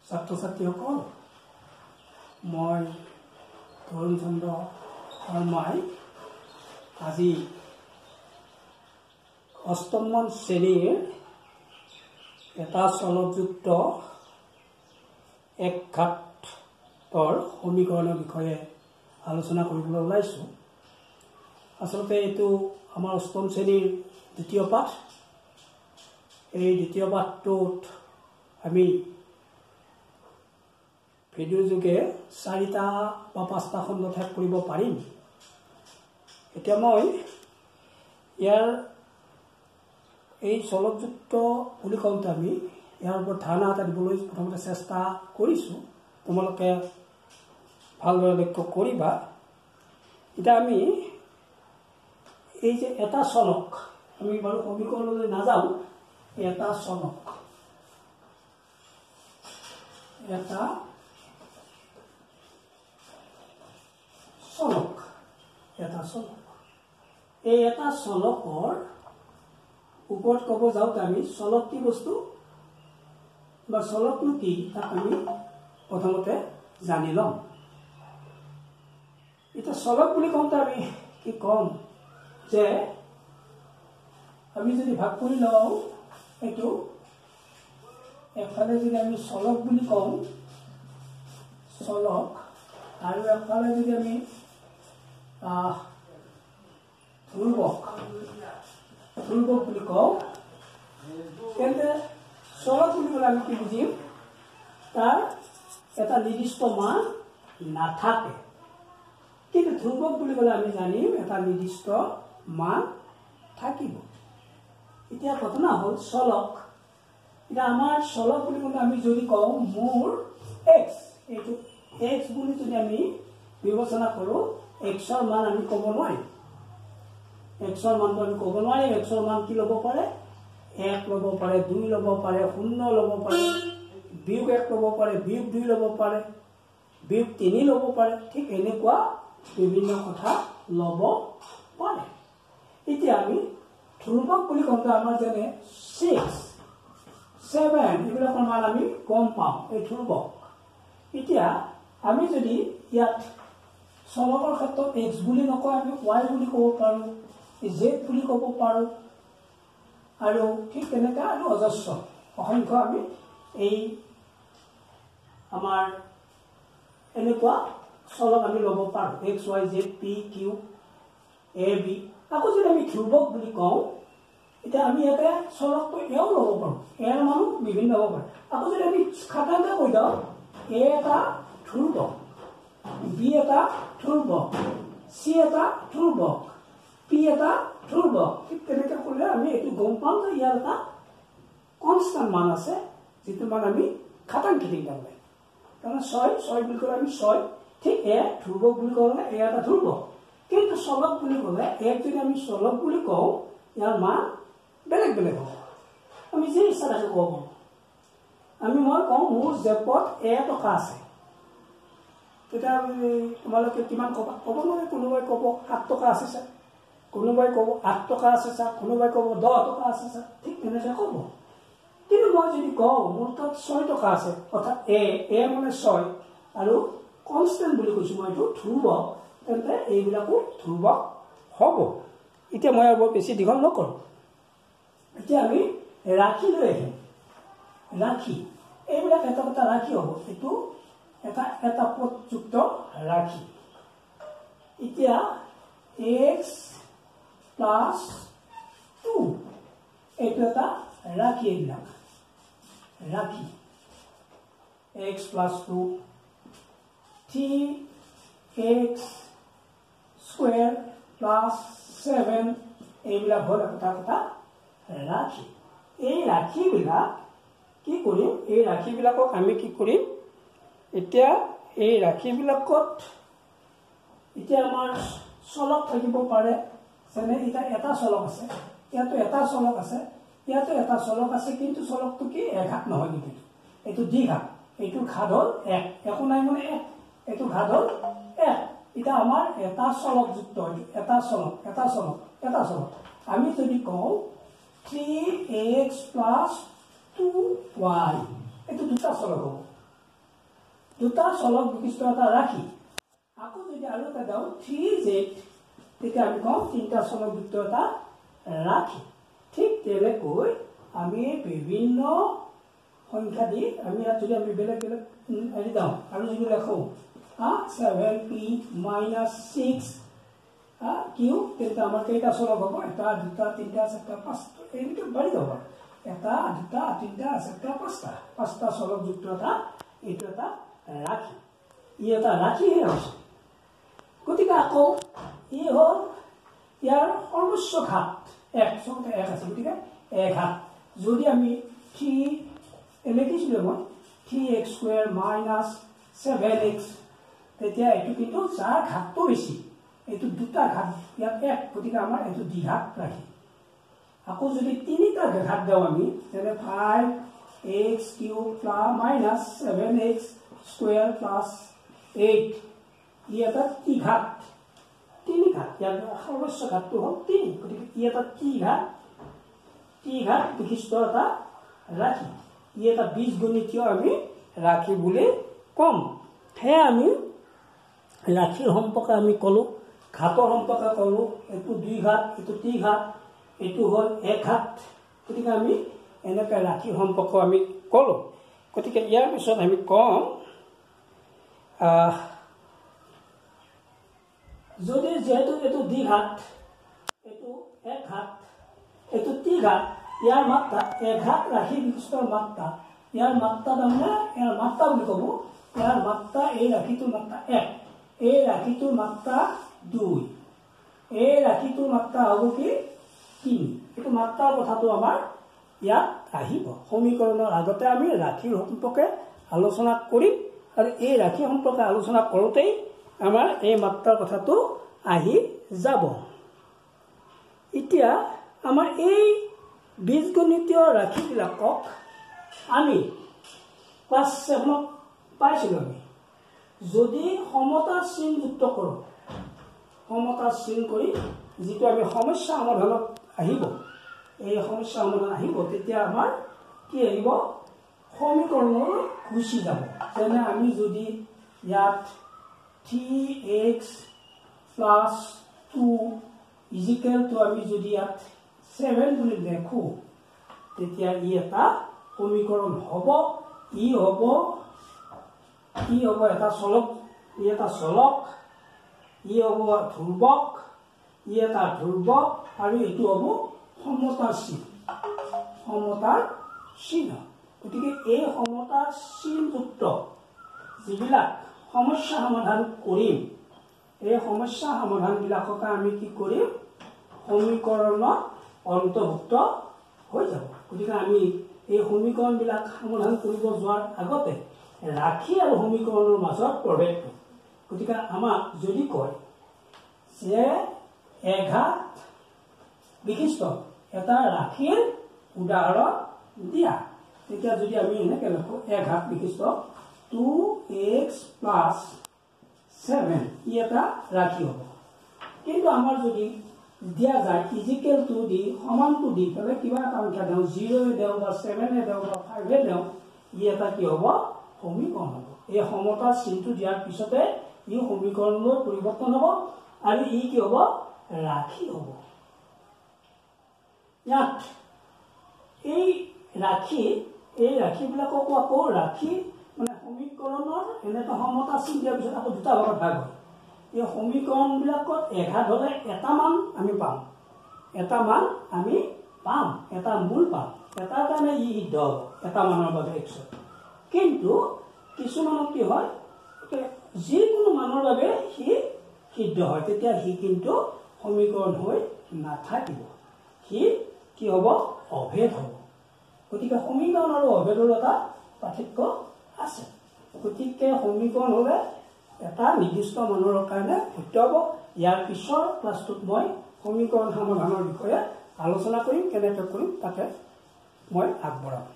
ছাত্ৰ-ছাত্ৰীসকল, মই তৰুণ চন্দ্ৰ শৰ্মাই আজি অষ্টমমান শ্ৰেণীৰ এটা চলকযুক্ত এক ঘাতৰ সমীকৰণৰ বিষয়ে আলোচনা কৰিবলৈ ওলাইছোঁ। আচলতে এইটো আমাৰ অষ্টম শ্ৰেণীৰ দ্বিতীয় পাঠ। এই দ্বিতীয় পাঠটোত আমি ভিডিঅ' যোগে 4টা বা 5টা খণ্ড শেষ কৰিব পাৰিম। এতিয়া মই ইয়াৰ এই চলকযুক্ত বুলি কওঁতে আমি ইয়াৰ ওপৰত ধাৰণা এটা দিবলৈ প্ৰথমতে চেষ্টা কৰিছোঁ। তোমালোকে ভালদৰে লক্ষ্য কৰিবা। এতিয়া আমি এই যে এটা চলক, আমি বাৰু সমীকৰণলৈ নাযাওঁ, এটা চলক, এটা চলক, এটা চলক, এই এটা চলকৰ ওপৰত ক'ব যাওঁতে আমি চলক কি বস্তু বা চলকনো কি তাক আমি প্ৰথমতে জানি ল'ম। এতিয়া চলক বুলি কওঁতে আমি কি ক'ম যে আমি যদি ভাগ কৰি লওঁ এইটো এফালে যদি আমি চলক বুলি কওঁ চলক, আৰু এফালে যদি আমি ধ্ৰুৱক বুলি কওঁ, তেন্তে চলক বুলি ক'লে আমি কি বুজিম, তাৰ এটা নিৰ্দিষ্ট মান নাথাকে। কিন্তু ধ্ৰুৱক বুলি ক'লে আমি জানিম এটা নিৰ্দিষ্ট মান থাকিব। এতিয়া ঘটনা হ'ল চলক। এতিয়া আমাৰ চলক বুলি ক'লে আমি যদি কওঁ মোৰ এক্স, এইটো এক্স বুলি যদি আমি বিবেচনা কৰোঁ, এক্সৰ মান আমি ক'ব নোৱাৰিম। এক্সৰ মানটো আমি ক'ব নোৱাৰিম। এক্সৰ মান কি ল'ব পাৰে, 1 ল'ব পাৰে, 2 ল'ব পাৰে, 0 ল'ব পাৰে, -1 ল'ব পাৰে, -2 ল'ব পাৰে, -3 ল'ব পাৰে। ঠিক এনেকুৱা বিভিন্ন কথা ল'ব পাৰে। এতিয়া আমি ধ্ৰুৱক বুলি কওঁতে আমাৰ যেনে 6, 7 এইবিলাকৰ মান আমি গম পাওঁ, এই ধ্ৰুৱক। এতিয়া আমি যদি ইয়াত চলকৰ ক্ষেত্ৰত এক্স বুলি নকওঁ, আমি ৱাই বুলি ক'ব পাৰোঁ, জেড বুলি ক'ব পাৰোঁ, আৰু ঠিক তেনেকৈ আৰু অজস্ৰ অসংখ্য আমি এই আমাৰ এনেকুৱা চলক আমি ল'ব পাৰোঁ, X Y Z P Q A B. আকৌ যদি আমি ধ্ৰুৱক বুলি কওঁ, এতিয়া আমি ইয়াতে চলকটো এও ল'ব পাৰোঁ, এৰ মানো বিভিন্ন হ'ব পাৰে। আকৌ যদি আমি সাধাৰণতে কৈ দিওঁ এ এটা ধ্ৰুৱক, বি এটা ধ্ৰুৱক, চি এটা ধ্ৰুৱক, পি এটা ধ্ৰুৱক, ঠিক তেনেকৈ ক'লে আমি এইটো গম পাওঁ যে ইয়াৰ এটা কনষ্টাণ্ট মান আছে, যিটো মান আমি খাটাংকি দিম তাৰমানে। তাৰমানে 6 বুলি ক'লে আমি 6, ঠিক এ ধ্ৰুৱক বুলি ক'লে এ এটা ধ্ৰুৱক। কিন্তু চলক বুলি ক'লে এক যদি আমি চলক বুলি কওঁ, ইয়াৰ মান বেলেগ বেলেগ হ'ব। আমি যি ইচ্ছা তাকে ক'ব পাৰোঁ। মই কওঁ মোৰ জেপত এ টকা আছে, তেতিয়া তোমালোকে কিমান ক'বা, ক'ব নোৱাৰে। কোনোবাই ক'ব 7 টকা আছে ছাৰ, কোনোবাই ক'ব 8 টকা আছে ছাৰ, কোনোবাই ক'ব 10 টকা আছে ছাৰ, ঠিক তেনেকৈ ক'ব। কিন্তু মই যদি কওঁ মোৰ তাত 6 টকা আছে, অৰ্থাৎ এ মানে 6 আৰু কনষ্টেণ্ট বুলি কৈছোঁ মই, এইটো ধ্ৰুৱক, তেন্তে এইবিলাকো ধ্ৰুৱক হ'ব। এতিয়া মই আৰু বৰ বেছি দীঘল নকৰোঁ। এতিয়া আমি ৰাশি লৈ আহিম। ৰাশি, এইবিলাক এটা এটা ৰাশি হ'ব, এইটো এটা পদযুক্ত ৰাশি। এতিয়া এক্স প্লাছ 2 এইটো এটা ৰাশি। এইবিলাক ৰাশি x plus 2, 3x square plus 7 এইবিলাক হ'ল এটা এটা ৰাশি। এই ৰাশিবিলাক কি কৰিম, এই ৰাশিবিলাকক আমি কি কৰিম, এতিয়া এই ৰাশিবিলাকত এতিয়া আমাৰ চলক থাকিব পাৰে। যেনে এতিয়া এটা চলক আছে, ইয়াতো এটা চলক আছে, ইয়াতো এটা চলক আছে, কিন্তু চলকটো কি এঘাত নহয়, কিন্তু এইটো দ্বিঘাত। এইটোৰ ঘাত হ'ল 1, একো নাই মানে 1, এইটো ঘাত হ'ল 1। এতিয়া আমাৰ এটা চলকযুক্ত, এটা চলক, এটা চলক, এটা চলক। আমি যদি কওঁ 3x plus 2y, এইটো দুটা চলক হ'ব। দুটা চলক বিশিষ্ট এটা ৰাখি আকৌ যদি আৰু এটা দাও 3z তেতিয়া আমি কম তিনটা চলক যুক্ত এটা ৰাখি ঠিক তেনেকৈ আমি বিভিন্ন সংখ্যা দি আমি যদি আমি বেলেগ বেলেগ এৰি দাও আৰু যদি লেখো 7p - 6 q তেতিয়া আমাৰ কেইটা চলক হ'ব এটা দুটা তিনটা চাৰিটা পাঁচটা এনেকৈ বাঢ়ি যাব এটা দুটা তিনটা চাৰিটা পাঁচটা চলক যুক্ত এটা এইটো এটা ৰাখি ই এটা ৰাখিহে আছে গতিকে আকৌ ই হ'ল ইয়াৰ সৰ্বোচ্চ ঘাত 1 চবতে 1 আছে গতিকে 1 ঘাত যদি আমি 3 লিখিছিলো মই 3x² - 7x তেতিয়া এইটো কিন্তু যাৰ ঘাতটো বেছি এইটো দুটা ঘাত ইয়াত 1 গতিকে আমাৰ এইটো দ্বিঘাত ৰাখি আকৌ যদি তিনিটা ঘাত দাও আমি তেনে 5x³ - 7x² + 8 ই এটা ত্ৰিঘাত তিনি ঘাত ইয়াৰ সৰ্বোচ্চ ঘাতটো হ'ল 3 গতিকে ই এটা ত্ৰিঘাত বিশিষ্ট এটা ৰাখি ই এটা বীজগণিতীয় আমি ৰাখি বুলি কম হে আমি ৰাখিৰ সম্পৰ্কে আমি কলো ঘাতৰ সম্পৰ্কে কলো এইটো 2 ঘাত এইটো 3 ঘাত এইটো হ'ল 1 ঘাত গতিকে আমি এনেকৈ ৰাখিৰ সম্পৰ্ক আমি কলো গতিকে ইয়াৰ পিছত আমি কম যদি যেহেতু এইটো 2 ঘাত এইটো 1 ঘাত এইটো 3 ঘাত ইয়াৰ মাত্ৰা 1 ঘাত ৰাখি বিশিষ্টৰ মাত্ৰা ইয়াৰ মাত্ৰা তাৰমানে ইয়াৰ মাত্ৰা বুলি ক'ব ইয়াৰ মাত্ৰা এই ৰাখিটোৰ মাত্ৰা 1 এই ৰাখিটোৰ মাত্ৰা 2 এই ৰাখিটোৰ মাত্ৰা হ'ব কি 3 এইটো মাত্ৰাৰ কথাটো আমাৰ ইয়াত আহিব সমীকৰণৰ আগতে আমি ৰাখিৰ সম্পৰ্কে আলোচনা কৰিম আৰু এই ৰাখি সম্পৰ্কে আলোচনা কৰোঁতেই আমাৰ এই মাত্ৰাৰ কথাটো আহি যাব এতিয়া আমাৰ এই বীজগণিতীয় ৰাখিবিলাকক আমি ক্লাছ 7 পাইছিলোঁ আমি যদি সমতা চিন যুক্ত কৰোঁ সমতা চিন কৰি যিটো আমি সমস্যা সমাধানত আহিব এই সমস্যা সমাধান আহিব তেতিয়া আমাৰ কি আহিব সমীকৰণৰ গুচি যাব যেনে আমি যদি ইয়াত 3x + 2 = আমি যদি ইয়াত 7 বুলি লেখো তেতিয়া ই এটা সমীকৰণ হ'ব ই হ'ব এটা চলক ই এটা চলক ই হ'ব ধ্ৰুৱক ই এটা ধ্ৰুৱক আৰু এইটো হ'ব সমতাৰ চিহ্ন গতিকে এই সমতাৰ চিহ্নযুক্ত যিবিলাক সমস্যা সমাধান কৰিম এই সমস্যা সমাধানবিলাকক আমি কি কৰিম সমীকৰণত অন্তৰ্ভুক্ত হৈ যাব গতিকে আমি এই সমীকৰণবিলাক সমাধান কৰিব যোৱাৰ আগতে ৰাখি আৰু সমীকৰণৰ মাজত প্ৰভেদটো গতিকে আমাক যদি কয় যে 1 ঘাত বিশিষ্ট এটা ৰাখিৰ উদাহৰণ দিয়া তেতিয়া যদি আমি এনেকৈ লিখো 1 ঘাত বিশিষ্ট 2x + 7 ই এটা ৰাখি হ'ব কিন্তু আমাৰ যদি দিয়া যায় ইজিকেলটো দি সমানটো দি পেলাই কিবা এটা সংখ্যা দিওঁ 0 দিওঁ বা 7 দিওঁ বা 5 দিওঁ ই এটা কি হ'ব সমীকৰণ হ'ব এই সমতাৰ চিনটো দিয়াৰ পিছতে ই সমীকৰণলৈ পৰিৱৰ্তন হ'ব আৰু ই কি হ'ব ৰাখি হ'ব ইয়াত এই ৰাখিবিলাককো আকৌ ৰাখি মানে সমীকৰণৰ এনেকৈ সমতাৰ চিন দিয়াৰ পিছত আকৌ দুটা ভাগত ভাগ হয় এই সমীকৰণবিলাকত 1 ঘাত হ'লে এটা মান আমি পাম এটা মূল পাম এটাৰ কাৰণে ই সিদ্ধ হ'ব এটা মানৰ বাবে 100 কিন্তু কিছুমানত কি হয় যিকোনো মানৰ বাবে সি সিদ্ধ হয় তেতিয়া সি কিন্তু সমীকৰণ হৈ নাথাকিব সি কি হ'ব অভেদ হ'ব গতিকে সমীকৰণ আৰু অভেদৰ এটা পাৰ্থক্য আছে গতিকে সমীকৰণ হ'লে এটা নিৰ্দিষ্ট মানৰ কাৰণে সত্য হ'ব ইয়াৰ পিছৰ ক্লাছটোত মই সমীকৰণ সমাধানৰ বিষয়ে আলোচনা কৰিম কেনেকৈ কৰিম তাকে মই আগবঢ়াম